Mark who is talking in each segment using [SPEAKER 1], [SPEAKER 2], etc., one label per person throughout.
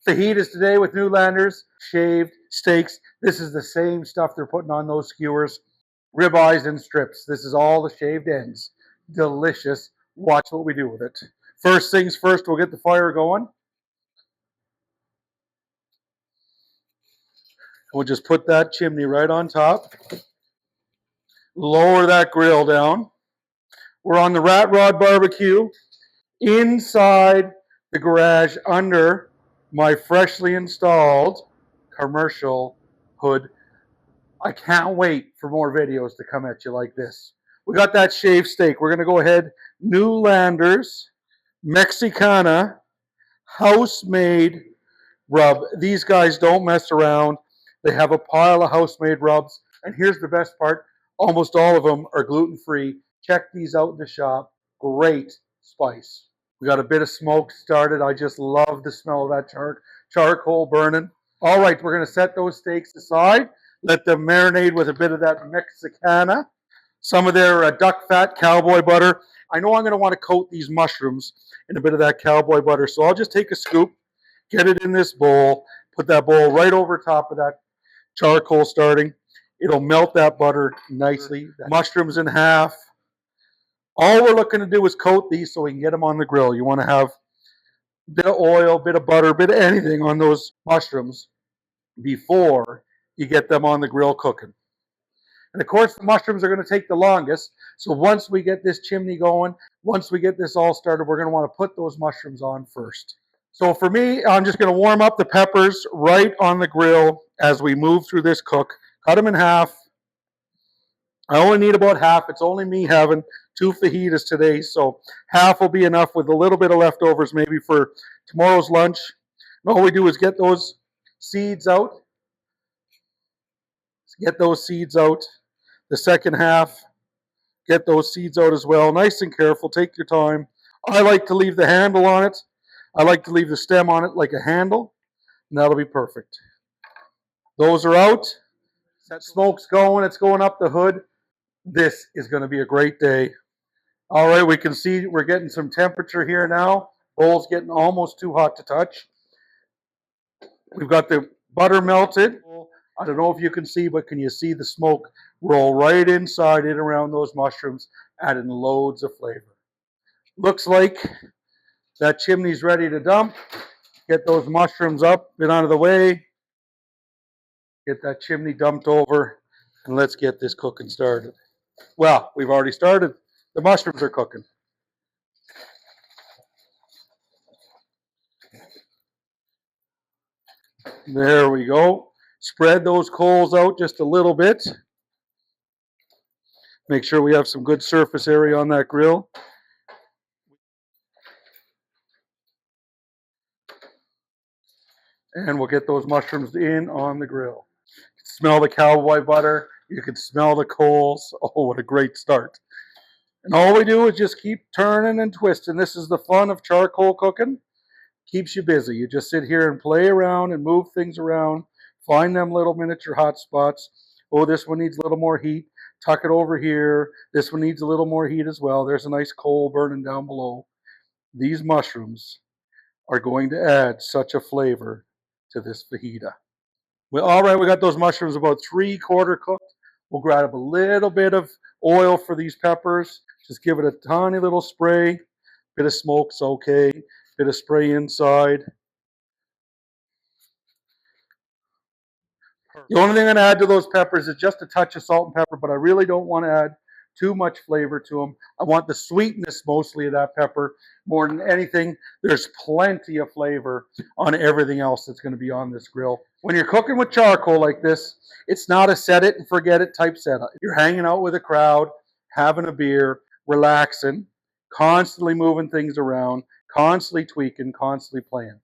[SPEAKER 1] Fajitas today with Newlanders, shaved steaks. This is the same stuff they're putting on those skewers. Ribeyes and strips. This is all the shaved ends. Delicious. Watch what we do with it. First things first, we'll get the fire going. We'll just put that chimney right on top. Lower that grill down. We're on the Rat Rod BBQ inside the garage under my freshly installed commercial hood. I can't wait for more videos to come at you like this. We got that shaved steak. We're going to go ahead. Newlander's Mexicana house-made rub. These guys don't mess around. They have a pile of house-made rubs. And here's the best part. Almost all of them are gluten-free. Check these out in the shop. Great spice. We got a bit of smoke started. I just love the smell of that charcoal burning. All right, we're going to set those steaks aside. Let them marinate with a bit of that Mexicana. Some of their duck fat, cowboy butter. I know I'm going to want to coat these mushrooms in a bit of that cowboy butter. So I'll just take a scoop, get it in this bowl, put that bowl right over top of that charcoal starting. It'll melt that butter nicely. Mushrooms in half. All we're looking to do is coat these so we can get them on the grill. You want to have a bit of oil, a bit of butter, a bit of anything on those mushrooms before you get them on the grill cooking. And of course, the mushrooms are going to take the longest. So once we get this chimney going, once we get this all started, we're going to want to put those mushrooms on first. So for me, I'm just going to warm up the peppers right on the grill as we move through this cook. Cut them in half. I only need about half. It's only me having 2 fajitas today, so half will be enough with a little bit of leftovers maybe for tomorrow's lunch. And all we do is get those seeds out. Get those seeds out. The second half, get those seeds out as well. Nice and careful. Take your time. I like to leave the handle on it. I like to leave the stem on it like a handle, and that'll be perfect. Those are out. That smoke's going. It's going up the hood. This is going to be a great day. All right, we can see we're getting some temperature here now. Bowl's getting almost too hot to touch. We've got the butter melted. I don't know if you can see, but can you see the smoke roll right inside and around those mushrooms, adding loads of flavor. Looks like that chimney's ready to dump. Get those mushrooms up and out of the way. Get that chimney dumped over, and let's get this cooking started. Well, we've already started. The mushrooms are cooking. There we go. Spread those coals out just a little bit. Make sure we have some good surface area on that grill. And we'll get those mushrooms in on the grill. Smell the cowboy butter. You can smell the coals. Oh, what a great start. And all we do is just keep turning and twisting. This is the fun of charcoal cooking. Keeps you busy. You just sit here and play around and move things around. Find them little miniature hot spots. Oh, this one needs a little more heat. Tuck it over here. This one needs a little more heat as well. There's a nice coal burning down below. These mushrooms are going to add such a flavor to this fajita. Well, all right, we got those mushrooms about 3/4 cooked. We'll grab a little bit of oil for these peppers. Just give it a tiny little spray. Bit of smoke's okay. Bit of spray inside. The only thing I'm going to add to those peppers is just a touch of salt and pepper, but I really don't want to add too much flavor to them. I want the sweetness mostly of that pepper more than anything. There's plenty of flavor on everything else that's going to be on this grill. When you're cooking with charcoal like this, it's not a set it and forget it type setup. You're hanging out with a crowd, having a beer, relaxing, constantly moving things around, constantly tweaking, constantly playing.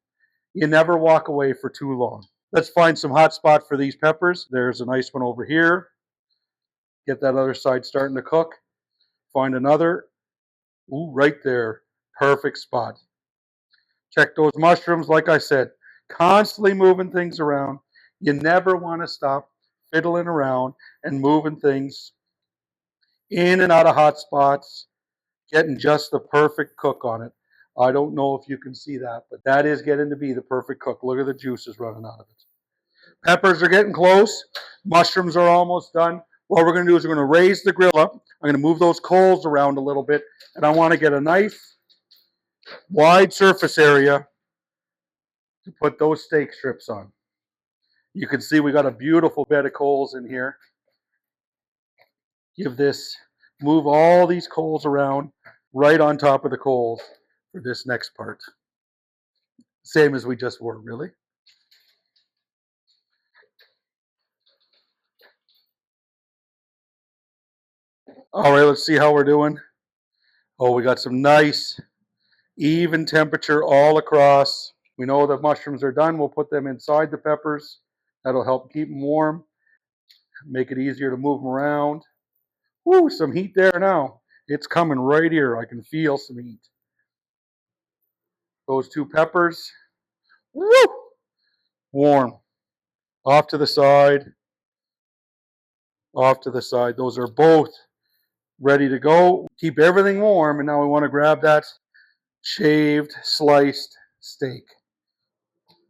[SPEAKER 1] You never walk away for too long. Let's find some hot spot for these peppers. There's a nice one over here. Get that other side starting to cook. Find another. Ooh, right there. Perfect spot. Check those mushrooms. Like I said, constantly moving things around. You never want to stop fiddling around and moving things in and out of hot spots, getting just the perfect cook on it. I don't know if you can see that, but that is getting to be the perfect cook. Look at the juices running out of it. Peppers are getting close. Mushrooms are almost done. What we're going to do is we're going to raise the grill up. I'm going to move those coals around a little bit, and I want to get a nice wide surface area to put those steak strips on. You can see we got a beautiful bed of coals in here. Move all these coals around right on top of the coals for this next part. Same as we just were, really. All right, let's see how we're doing. Oh, we got some nice even temperature all across. We know the mushrooms are done. We'll put them inside the peppers. That'll help keep them warm, make it easier to move them around. Woo, some heat there now. It's coming right here. I can feel some heat. Those two peppers, woo, warm. Off to the side, off to the side. Those are both ready to go. Keep everything warm, and now we want to grab that shaved, sliced steak.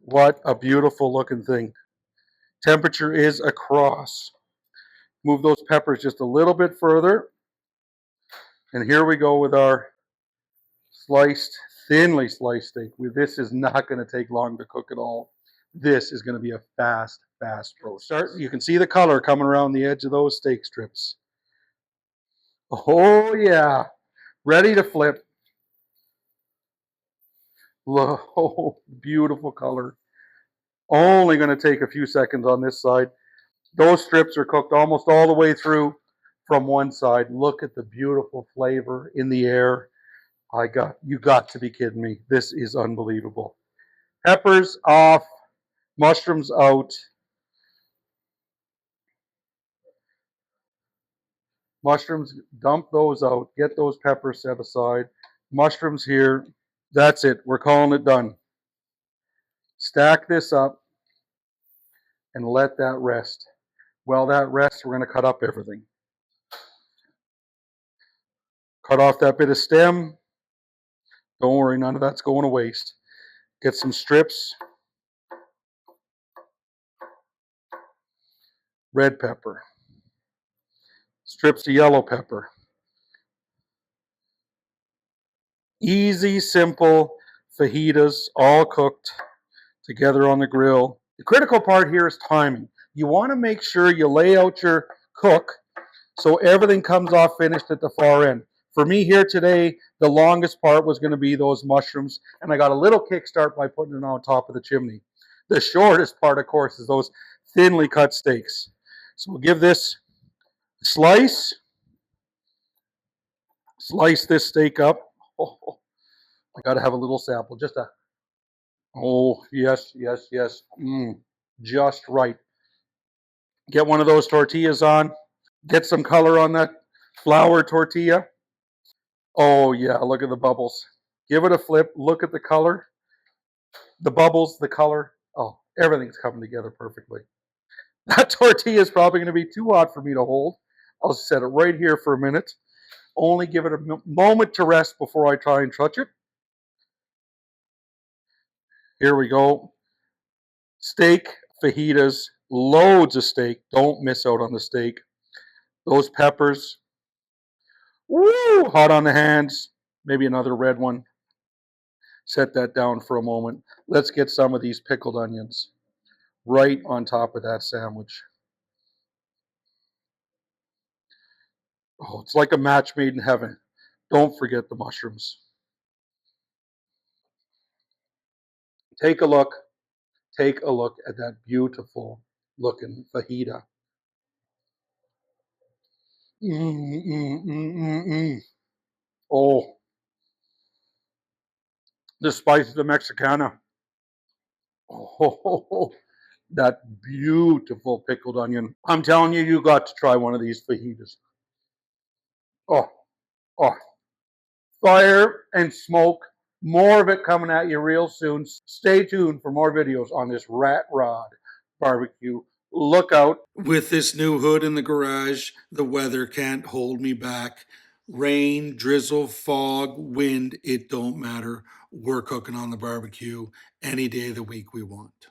[SPEAKER 1] What a beautiful looking thing. Temperature is across. Move those peppers just a little bit further. And here we go with our thinly sliced steak. This is not going to take long to cook at all. This is going to be a fast process. You can see the color coming around the edge of those steak strips. Oh yeah, ready to flip. Oh, beautiful color. Only going to take a few seconds on this side. Those strips are cooked almost all the way through from one side. Look at the beautiful flavor in the air. You got to be kidding me. This is unbelievable. Peppers off, mushrooms out. Mushrooms, dump those out. Get those peppers set aside. Mushrooms here. That's it. We're calling it done. Stack this up and let that rest. While that rests, we're going to cut up everything. Cut off that bit of stem. Don't worry, none of that's going to waste. Get some strips. Red pepper. Strips of yellow pepper. Easy, simple fajitas, all cooked together on the grill. The critical part here is timing. You want to make sure you lay out your cook so everything comes off finished at the far end. For me here today, the longest part was going to be those mushrooms, and I got a little kickstart by putting it on top of the chimney. The shortest part, of course, is those thinly cut steaks. So we'll give this a slice. Slice this steak up. Oh, I got to have a little sample. Oh, yes. Just right. Get one of those tortillas on. Get some color on that flour tortilla. Oh, yeah, look at the bubbles. Give it a flip. Look at the color. The bubbles, the color. Oh, everything's coming together perfectly. That tortilla is probably going to be too hot for me to hold. I'll set it right here for a minute. Only give it a moment to rest before I try and touch it. Here we go. Steak, fajitas, loads of steak. Don't miss out on the steak. Those peppers. Woo! Hot on the hands. Maybe another red one. Set that down for a moment. Let's get some of these pickled onions right on top of that sandwich. Oh, it's like a match made in heaven. Don't forget the mushrooms. Take a look. Take a look at that beautiful looking fajita. Oh, the spice of the Mexicana. Oh, that beautiful pickled onion. I'm telling you, you got to try one of these fajitas. Oh, fire and smoke. More of it coming at you real soon. Stay tuned for more videos on this Rat Rod BBQ. Look out. With this new hood in the garage, the weather can't hold me back. Rain, drizzle, fog, wind, it don't matter. We're cooking on the barbecue any day of the week we want.